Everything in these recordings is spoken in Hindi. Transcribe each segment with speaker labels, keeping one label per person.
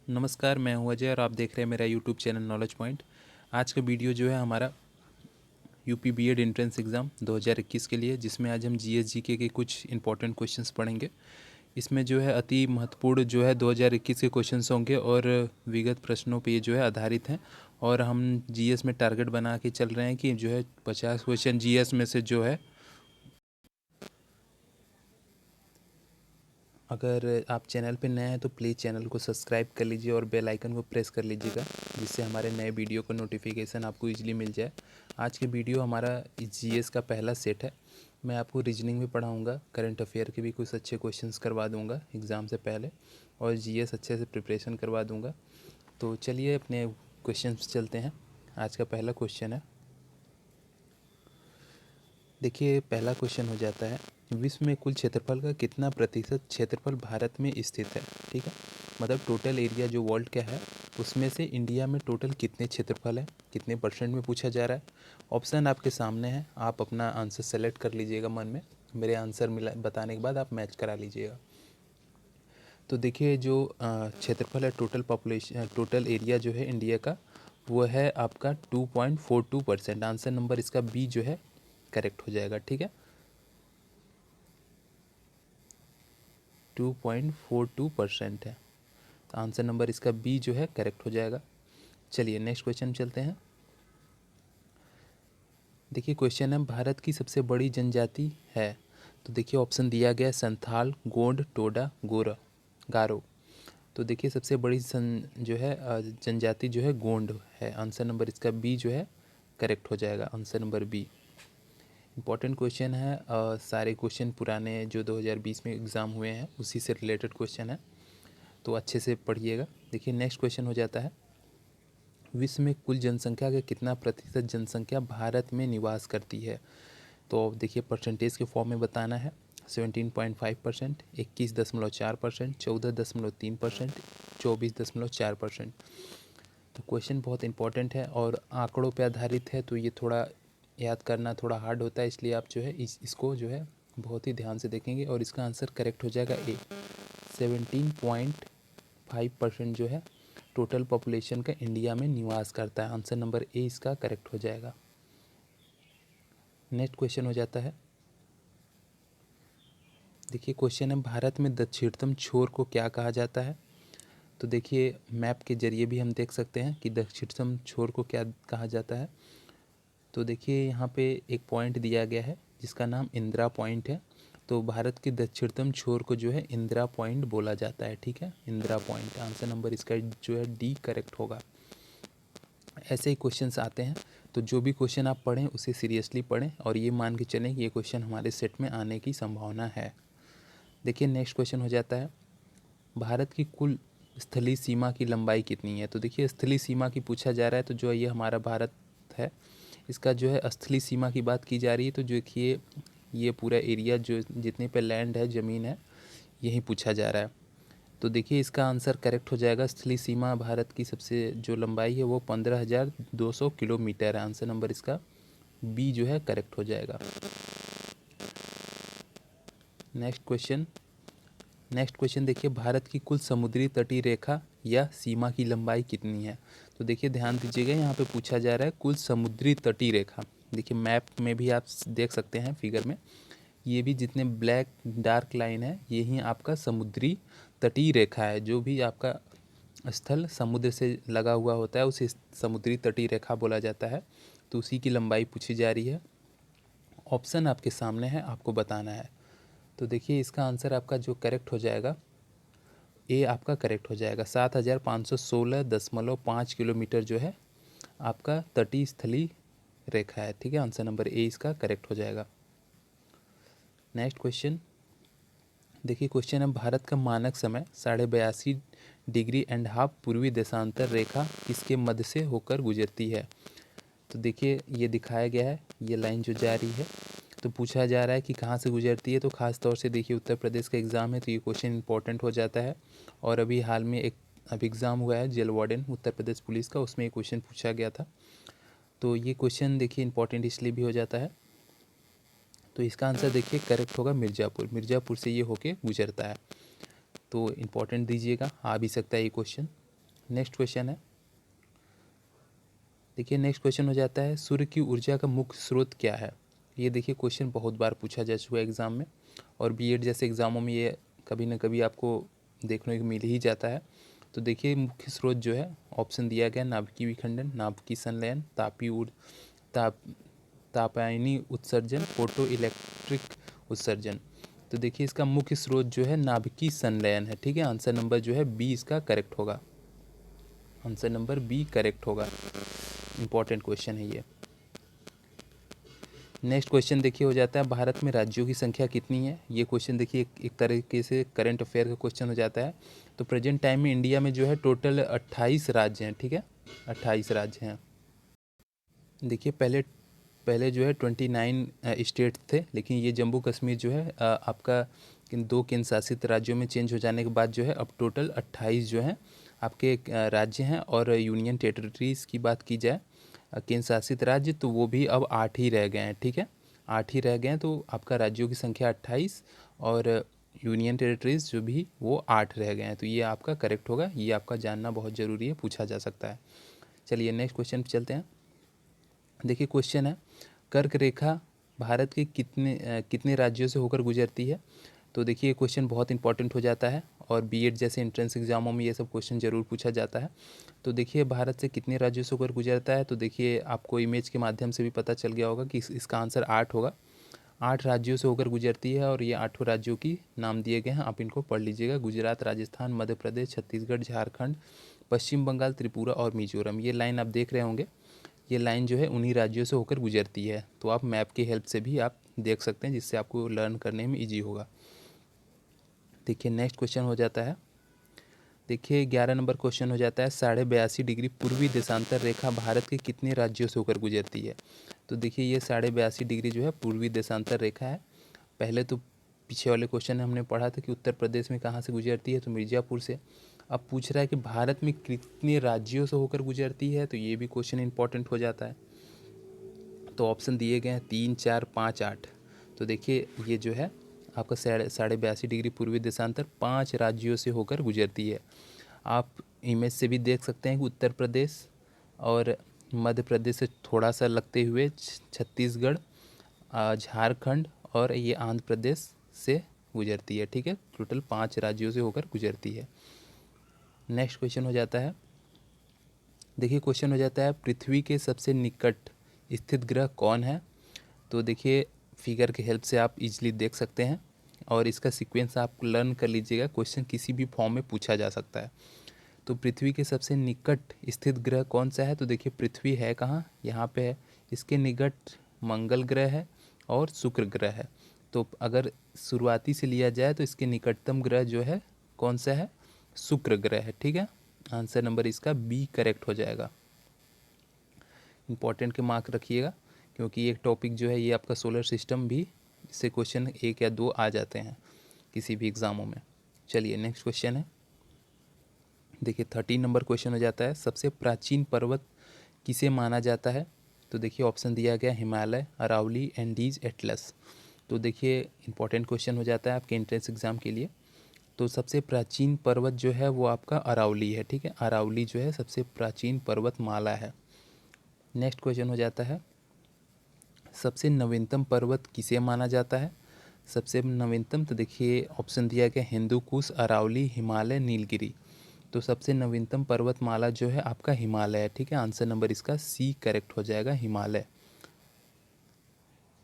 Speaker 1: नमस्कार, मैं हूं अजय और आप देख रहे हैं मेरा यूट्यूब चैनल नॉलेज पॉइंट। आज का वीडियो जो है हमारा यूपी बीएड एंट्रेंस एग्ज़ाम 2021 के लिए, जिसमें आज हम जीएस जीके के कुछ इंपॉर्टेंट क्वेश्चंस पढ़ेंगे। इसमें जो है अति महत्वपूर्ण जो है 2021 के क्वेश्चंस होंगे और विगत प्रश्नों पे ये जो है आधारित हैं। और हम जीएस में टारगेट बना के चल रहे हैं कि जो है 50 क्वेश्चन जीएस में से जो है, अगर आप चैनल पे नए हैं तो प्लीज़ चैनल को सब्सक्राइब कर लीजिए और बेल आइकन को प्रेस कर लीजिएगा, जिससे हमारे नए वीडियो का नोटिफिकेशन आपको इजीली मिल जाए। आज के वीडियो हमारा जीएस का पहला सेट है। मैं आपको रीजनिंग भी पढ़ाऊंगा, करंट अफेयर के भी कुछ अच्छे क्वेश्चंस करवा दूंगा एग्ज़ाम से पहले, और जीएस अच्छे से प्रिपरेशन करवा दूंगा। तो चलिए अपने क्वेश्चन चलते हैं। आज का पहला क्वेश्चन है, देखिए पहला क्वेश्चन हो जाता है, विश्व में कुल क्षेत्रफल का कितना प्रतिशत क्षेत्रफल भारत में स्थित है। ठीक है, मतलब टोटल एरिया जो वर्ल्ड का है उसमें से इंडिया में टोटल कितने क्षेत्रफल है, कितने परसेंट में पूछा जा रहा है। ऑप्शन आपके सामने है, आप अपना आंसर सेलेक्ट कर लीजिएगा मन में। मेरे आंसर मिला बताने के बाद आप मैच करा लीजिएगा। तो देखिए जो क्षेत्रफल है, टोटल पॉपुलेशन, टोटल एरिया जो है इंडिया का, वो है आपका 2.42%। आंसर नंबर इसका बी जो है करेक्ट हो जाएगा। ठीक है, 2.42% है, तो आंसर नंबर इसका बी जो है करेक्ट हो जाएगा। चलिए नेक्स्ट क्वेश्चन चलते हैं। देखिए क्वेश्चन है, भारत की सबसे बड़ी जनजाति है। तो देखिए ऑप्शन दिया गया है, संथाल, गोंड, टोडा, गारो। तो देखिए सबसे बड़ी जो है जनजाति जो है गोंड है। आंसर नंबर इसका बी जो है करेक्ट हो जाएगा, answer number B. Important question है, सारे क्वेश्चन पुराने जो 2020 में एग्ज़ाम हुए हैं उसी से रिलेटेड क्वेश्चन है, तो अच्छे से पढ़िएगा। देखिए नेक्स्ट क्वेश्चन हो जाता है, विश्व में कुल जनसंख्या का कितना प्रतिशत जनसंख्या भारत में निवास करती है। तो देखिए परसेंटेज के फॉर्म में बताना है। 17.5%, 21.4%, 14.3%, 24.4%। तो क्वेश्चन बहुत इंपॉर्टेंट है और आंकड़ों पे आधारित है, तो ये थोड़ा याद करना थोड़ा हार्ड होता है, इसलिए आप जो है इसको जो है बहुत ही ध्यान से देखेंगे और इसका आंसर करेक्ट हो जाएगा ए। 17.5% जो है टोटल पॉपुलेशन का इंडिया में निवास करता है। आंसर नंबर ए इसका करेक्ट हो जाएगा। नेक्स्ट क्वेश्चन हो जाता है, देखिए क्वेश्चन है, भारत में दक्षिणतम छोर को क्या कहा जाता है। तो देखिए मैप के जरिए भी हम देख सकते हैं कि दक्षिणतम छोर को क्या कहा जाता है। तो देखिए यहाँ पे एक पॉइंट दिया गया है जिसका नाम इंदिरा पॉइंट है। तो भारत के दक्षिणतम छोर को जो है इंदिरा पॉइंट बोला जाता है। ठीक है, इंदिरा पॉइंट, आंसर नंबर इसका जो है डी करेक्ट होगा। ऐसे ही क्वेश्चंस आते हैं, तो जो भी क्वेश्चन आप पढ़ें उसे सीरियसली पढ़ें और ये मान के चलें कि ये क्वेश्चन हमारे सेट में आने की संभावना है। देखिए नेक्स्ट क्वेश्चन हो जाता है, भारत की कुल स्थलीय सीमा की लंबाई कितनी है। तो देखिए स्थलीय सीमा की पूछा जा रहा है, तो जो ये हमारा भारत है इसका जो है स्थलीय सीमा की बात की जा रही है। तो जो देखिए ये पूरा एरिया जो जितने पे लैंड है, ज़मीन है, यही पूछा जा रहा है। तो देखिए इसका आंसर करेक्ट हो जाएगा। स्थलीय सीमा भारत की सबसे जो लंबाई है वो 15,200 किलोमीटर है। आंसर नंबर इसका बी जो है करेक्ट हो जाएगा। नेक्स्ट क्वेश्चन देखिए, भारत की कुल समुद्री तटीय रेखा या सीमा की लंबाई कितनी है। तो देखिए ध्यान दीजिएगा, यहाँ पे पूछा जा रहा है कुल समुद्री तटीय रेखा। देखिए मैप में भी आप देख सकते हैं फिगर में, ये भी जितने ब्लैक डार्क लाइन है यही आपका समुद्री तटीय रेखा है। जो भी आपका स्थल समुद्र से लगा हुआ होता है उसे समुद्री तटीय रेखा बोला जाता है। तो उसी की लंबाई पूछी जा रही है। ऑप्शन आपके सामने है, आपको बताना है। तो देखिए इसका आंसर आपका जो करेक्ट हो जाएगा, ए आपका करेक्ट हो जाएगा। 7,516.5 किलोमीटर जो है आपका तटीय स्थलीय रेखा है। ठीक है, आंसर नंबर ए इसका करेक्ट हो जाएगा। नेक्स्ट क्वेश्चन देखिए, क्वेश्चन है, भारत का मानक समय 82.5 पूर्वी देशांतर रेखा किसके मध्य से होकर गुजरती है। तो देखिए ये दिखाया गया है, ये लाइन जो जा रही है, तो पूछा जा रहा है कि कहाँ से गुजरती है। तो ख़ास तौर से देखिए उत्तर प्रदेश का एग्ज़ाम है तो ये क्वेश्चन इंपॉर्टेंट हो जाता है। और अभी हाल में एक एग्ज़ाम हुआ है jail warden Uttar Pradesh police का, उसमें ये क्वेश्चन पूछा गया था। तो ये क्वेश्चन देखिए इंपॉर्टेंट इसलिए भी हो जाता है। तो इसका आंसर देखिए करेक्ट होगा मिर्ज़ापुर से ये होके गुजरता है। तो इम्पॉर्टेंट दीजिएगा, आ भी सकता है ये क्वेश्चन। नेक्स्ट क्वेश्चन है, देखिए नेक्स्ट क्वेश्चन हो जाता है सूर्य की ऊर्जा का मुख्य स्रोत क्या है। ये देखिए क्वेश्चन बहुत बार पूछा जा चुका है एग्ज़ाम में, और बीएड जैसे एग्ज़ामों में ये कभी ना कभी आपको देखने को मिल ही जाता है। तो देखिए मुख्य स्रोत जो है ऑप्शन दिया गया, नाभिकीय विखंडन, नाभिकीय संलयन, तापायनी उत्सर्जन, फोटो इलेक्ट्रिक उत्सर्जन। तो देखिए इसका मुख्य स्रोत जो है नाभिकीय संलयन है, ठीक है। आंसर नंबर जो है बी इसका करेक्ट होगा, आंसर नंबर बी करेक्ट होगा। इंपॉर्टेंट क्वेश्चन है ये। नेक्स्ट क्वेश्चन देखिए हो जाता है भारत में राज्यों की संख्या कितनी है। ये क्वेश्चन देखिए एक तरीके से करंट अफेयर का क्वेश्चन हो जाता है। तो प्रेजेंट टाइम में इंडिया में जो है टोटल 28 राज्य हैं, ठीक है, 28 राज्य हैं। देखिए पहले पहले जो है 29 स्टेट थे, लेकिन ये जम्मू कश्मीर जो है आपका इन 2 केंद्र शासित राज्यों में चेंज हो जाने के बाद जो है अब टोटल 28 जो हैं आपके राज्य हैं। और यूनियन टेरिटरीज़ की बात की जाए, केंद्र शासित राज्य, तो वो भी अब 8 ही रह गए हैं, ठीक है, 8 ही रह गए हैं। तो आपका राज्यों की संख्या 28 और यूनियन टेरिटरीज़ जो भी वो 8 रह गए हैं। तो ये आपका करेक्ट होगा, ये आपका जानना बहुत ज़रूरी है, पूछा जा सकता है। चलिए नेक्स्ट क्वेश्चन पे चलते हैं। देखिए क्वेश्चन है कर्क रेखा भारत के कितने राज्यों से होकर गुजरती है। तो देखिए क्वेश्चन बहुत इंपॉर्टेंट हो जाता है, और बीएड जैसे एंट्रेंस एग्जामों में ये सब क्वेश्चन ज़रूर पूछा जाता है। तो देखिए भारत से कितने राज्यों से होकर गुजरता है। तो देखिए आपको इमेज के माध्यम से भी पता चल गया होगा कि इसका आंसर 8 होगा। 8 राज्यों से होकर गुजरती है, और ये 8 राज्यों की नाम दिए गए हैं, आप इनको पढ़ लीजिएगा। गुजरात, राजस्थान, मध्य प्रदेश, छत्तीसगढ़, झारखंड, पश्चिम बंगाल, त्रिपुरा और मिजोरम। ये लाइन आप देख रहे होंगे, ये लाइन जो है उन्हीं राज्यों से होकर गुजरती है। तो आप मैप की हेल्प से भी आप देख सकते हैं, जिससे आपको लर्न करने में ईजी होगा। देखिए नेक्स्ट क्वेश्चन हो जाता है, देखिए 11 नंबर क्वेश्चन हो जाता है 82.5 डिग्री पूर्वी देशांतर रेखा भारत के कितने राज्यों से होकर गुजरती है। तो देखिए ये 82.5 डिग्री जो है पूर्वी देशांतर रेखा है। पहले तो पीछे वाले क्वेश्चन में हमने पढ़ा था कि उत्तर प्रदेश में कहाँ से गुजरती है, तो मिर्ज़ापुर से। अब पूछ रहा है कि भारत में कितने राज्यों से होकर गुजरती है, तो ये भी क्वेश्चन इंपॉर्टेंट हो जाता है। तो ऑप्शन दिए गए हैं 3, 4, 5, 8। तो देखिए ये जो है आपका 82.5 डिग्री पूर्वी देशांतर 5 राज्यों से होकर गुजरती है। आप इमेज से भी देख सकते हैं कि उत्तर प्रदेश और मध्य प्रदेश से थोड़ा सा लगते हुए छत्तीसगढ़, झारखंड और ये आंध्र प्रदेश से गुजरती है, ठीक है। टोटल 5 राज्यों से होकर गुजरती है। नेक्स्ट क्वेश्चन हो जाता है, देखिए क्वेश्चन हो जाता है पृथ्वी के सबसे निकट स्थित ग्रह कौन है। तो देखिए फिगर की हेल्प से आप इजीली देख सकते हैं, और इसका सीक्वेंस आप लर्न कर लीजिएगा, क्वेश्चन किसी भी फॉर्म में पूछा जा सकता है। तो पृथ्वी के सबसे निकट स्थित ग्रह कौन सा है। तो देखिए पृथ्वी है कहाँ, यहाँ पे है, इसके निकट मंगल ग्रह है और शुक्र ग्रह है। तो अगर शुरुआती से लिया जाए तो इसके निकटतम ग्रह जो है कौन सा है, शुक्र ग्रह है, ठीक है। आंसर नंबर इसका बी करेक्ट हो जाएगा। इंपॉर्टेंट के मार्क रखिएगा, क्योंकि एक टॉपिक जो है ये आपका सोलर सिस्टम भी, इससे क्वेश्चन 1 या 2 आ जाते हैं किसी भी एग्ज़ामों में। चलिए नेक्स्ट क्वेश्चन है, देखिए 13 नंबर क्वेश्चन हो जाता है सबसे प्राचीन पर्वत किसे माना जाता है। तो देखिए ऑप्शन दिया गया हिमालय, अरावली, एंडीज, एटलस। तो देखिए इंपॉर्टेंट क्वेश्चन हो जाता है आपके एंट्रेंस एग्ज़ाम के लिए। तो सबसे प्राचीन पर्वत जो है वो आपका अरावली है, ठीक है। अरावली जो है सबसे प्राचीन पर्वतमाला है। नेक्स्ट क्वेश्चन हो जाता है सबसे नवीनतम पर्वत किसे माना जाता है। सबसे नवीनतम, तो देखिए ऑप्शन दिया गया हिंदू कुश, अरावली, हिमालय, नीलगिरी। तो सबसे नवीनतम पर्वतमाला जो है आपका हिमालय है, ठीक है। आंसर नंबर इसका सी करेक्ट हो जाएगा, हिमालय।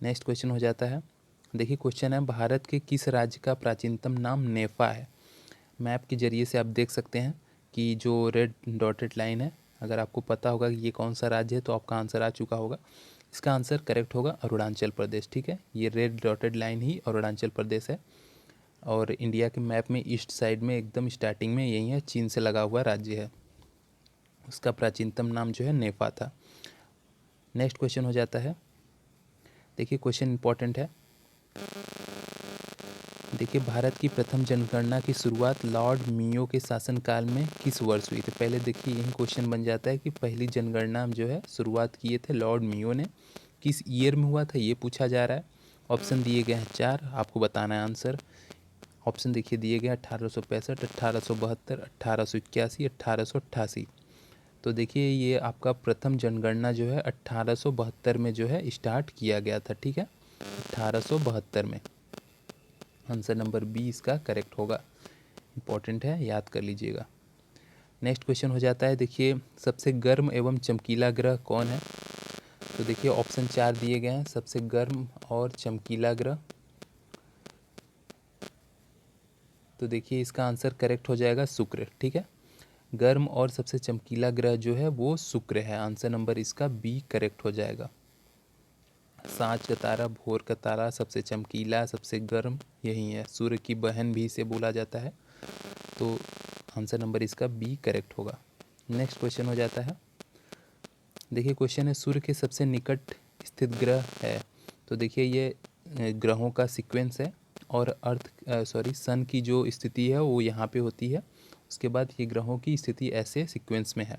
Speaker 1: नेक्स्ट क्वेश्चन हो जाता है, देखिए क्वेश्चन है भारत के किस राज्य का प्राचीनतम नाम नेफा है। मैप के जरिए से आप देख सकते हैं कि जो रेड डॉटेड लाइन है, अगर आपको पता होगा कि ये कौन सा राज्य है तो आपका आंसर आ चुका होगा। इसका आंसर करेक्ट होगा अरुणाचल प्रदेश, ठीक है। ये रेड डॉटेड लाइन ही अरुणाचल प्रदेश है, और इंडिया के मैप में ईस्ट साइड में एकदम स्टार्टिंग में यही है, चीन से लगा हुआ राज्य है। उसका प्राचीनतम नाम जो है नेफा था। नेक्स्ट क्वेश्चन हो जाता है, देखिए क्वेश्चन इंपॉर्टेंट है। देखिए भारत की प्रथम जनगणना की शुरुआत लॉर्ड मियो के शासनकाल में किस वर्ष हुई थी। पहले देखिए यही क्वेश्चन बन जाता है कि पहली जनगणना जो है शुरुआत किए थे लॉर्ड मियो ने, किस ईयर में हुआ था ये पूछा जा रहा है। ऑप्शन दिए गए हैं 4, आपको बताना है आंसर। ऑप्शन देखिए दिए गए 1865, 1872, 1881, 1888। तो देखिए ये आपका प्रथम जनगणना जो है 1872 में जो है स्टार्ट किया गया था, ठीक है, 1872 में। आंसर नंबर बी इसका करेक्ट होगा, इम्पॉर्टेंट है, याद कर लीजिएगा। नेक्स्ट क्वेश्चन हो जाता है, देखिए सबसे गर्म एवं चमकीला ग्रह कौन है। तो देखिए ऑप्शन 4 दिए गए हैं, सबसे गर्म और चमकीला ग्रह। तो देखिए इसका आंसर करेक्ट हो जाएगा शुक्र, ठीक है। गर्म और सबसे चमकीला ग्रह जो है वो शुक्र है। आंसर नंबर इसका बी करेक्ट हो जाएगा। सांझ का तारा, भोर का तारा, सबसे चमकीला, सबसे गर्म यही है। सूर्य की बहन भी इसे बोला जाता है। तो आंसर नंबर इसका बी करेक्ट होगा। नेक्स्ट क्वेश्चन हो जाता है, देखिए क्वेश्चन है सूर्य के सबसे निकट स्थित ग्रह है। तो देखिए ये ग्रहों का सीक्वेंस है और सन की जो स्थिति है वो यहाँ पे होती है। उसके बाद ये ग्रहों की स्थिति ऐसे सीक्वेंस में है।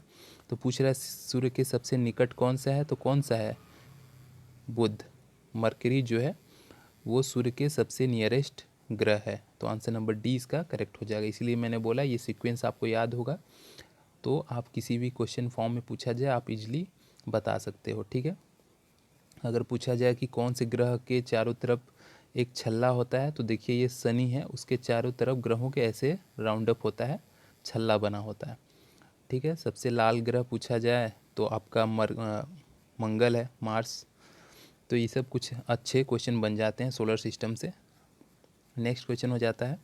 Speaker 1: तो पूछ रहा है सूर्य के सबसे निकट कौन सा है, तो कौन सा है, बुध, मरकरी जो है वो सूर्य के सबसे नियरेस्ट ग्रह है। तो आंसर नंबर डी इसका करेक्ट हो जाएगा। इसलिए मैंने बोला ये सीक्वेंस आपको याद होगा तो आप किसी भी क्वेश्चन फॉर्म में पूछा जाए आप इजली बता सकते हो, ठीक है। अगर पूछा जाए कि कौन से ग्रह के चारों तरफ एक छल्ला होता है, तो देखिए ये शनि है, उसके चारों तरफ ग्रहों के ऐसे राउंड अप होता है, छल्ला बना होता है, ठीक है। सबसे लाल ग्रह पूछा जाए तो आपका मंगल है, मार्स। तो ये सब कुछ अच्छे क्वेश्चन बन जाते हैं सोलर सिस्टम से। नेक्स्ट क्वेश्चन हो जाता है,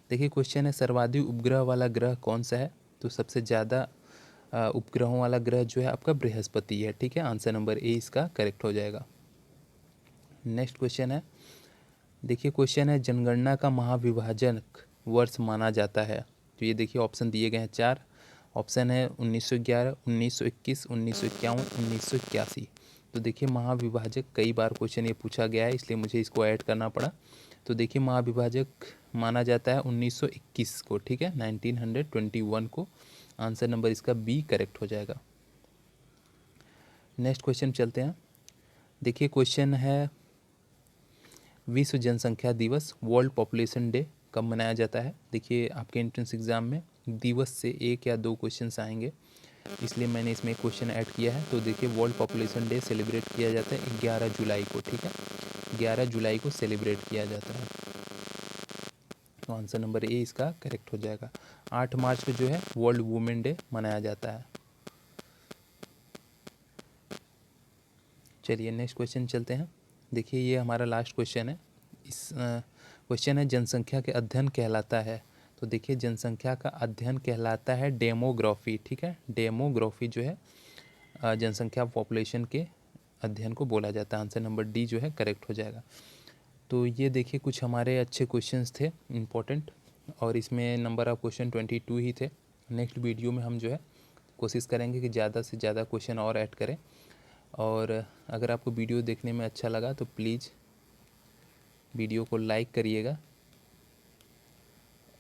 Speaker 1: देखिए क्वेश्चन है सर्वाधिक उपग्रह वाला ग्रह कौन सा है। तो सबसे ज़्यादा उपग्रहों वाला ग्रह जो है आपका बृहस्पति है, ठीक है। आंसर नंबर ए इसका करेक्ट हो जाएगा। नेक्स्ट क्वेश्चन है, देखिए क्वेश्चन है जनगणना का महाविभाजक वर्ष माना जाता है। तो ये देखिए ऑप्शन दिए गए हैं 4। ऑप्शन है 1911, 1921, 1951, 1981। तो देखिए महाविभाजक कई बार क्वेश्चन ये पूछा गया है इसलिए मुझे इसको ऐड करना पड़ा। तो देखिए महाविभाजक माना जाता है 1921 को, ठीक है, 1921 को। आंसर नंबर इसका बी करेक्ट हो जाएगा। नेक्स्ट क्वेश्चन चलते हैं, देखिए क्वेश्चन है विश्व जनसंख्या दिवस, वर्ल्ड पॉपुलेशन डे कब मनाया जाता है। देखिए आपके एंट्रेंस एग्ज़ाम में दिवस से 1 या 2 क्वेश्चंस आएंगे इसलिए मैंने इसमें एक क्वेश्चन ऐड किया है। तो देखिए वर्ल्ड पॉपुलेशन डे सेलिब्रेट किया जाता है 11 जुलाई को, ठीक है, 11 जुलाई को सेलिब्रेट किया जाता है। तो आंसर नंबर ए इसका करेक्ट हो जाएगा। 8 मार्च को जो है वर्ल्ड वुमेन डे मनाया जाता है। चलिए नेक्स्ट क्वेश्चन चलते हैं, देखिए ये हमारा लास्ट क्वेश्चन है। इस क्वेश्चन है जनसंख्या के अध्ययन कहलाता है। तो देखिए जनसंख्या का अध्ययन कहलाता है डेमोग्राफी, ठीक है। डेमोग्राफी जो है जनसंख्या पॉपुलेशन के अध्ययन को बोला जाता है। आंसर नंबर डी जो है करेक्ट हो जाएगा। तो ये देखिए कुछ हमारे अच्छे क्वेश्चंस थे इम्पोर्टेंट, और इसमें नंबर ऑफ क्वेश्चन 22 ही थे। नेक्स्ट वीडियो में हम जो है कोशिश करेंगे कि ज़्यादा से ज़्यादा क्वेश्चन और ऐड करें। और अगर आपको वीडियो देखने में अच्छा लगा तो प्लीज़ वीडियो को लाइक करिएगा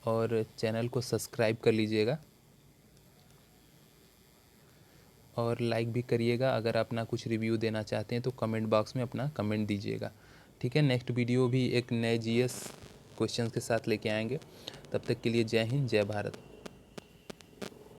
Speaker 1: और चैनल को सब्सक्राइब कर लीजिएगा और लाइक भी करिएगा। अगर अपना कुछ रिव्यू देना चाहते हैं तो कमेंट बॉक्स में अपना कमेंट दीजिएगा, ठीक है। नेक्स्ट वीडियो भी एक नए जीएस क्वेश्चंस के साथ लेके आएंगे। तब तक के लिए जय हिंद, जय भारत।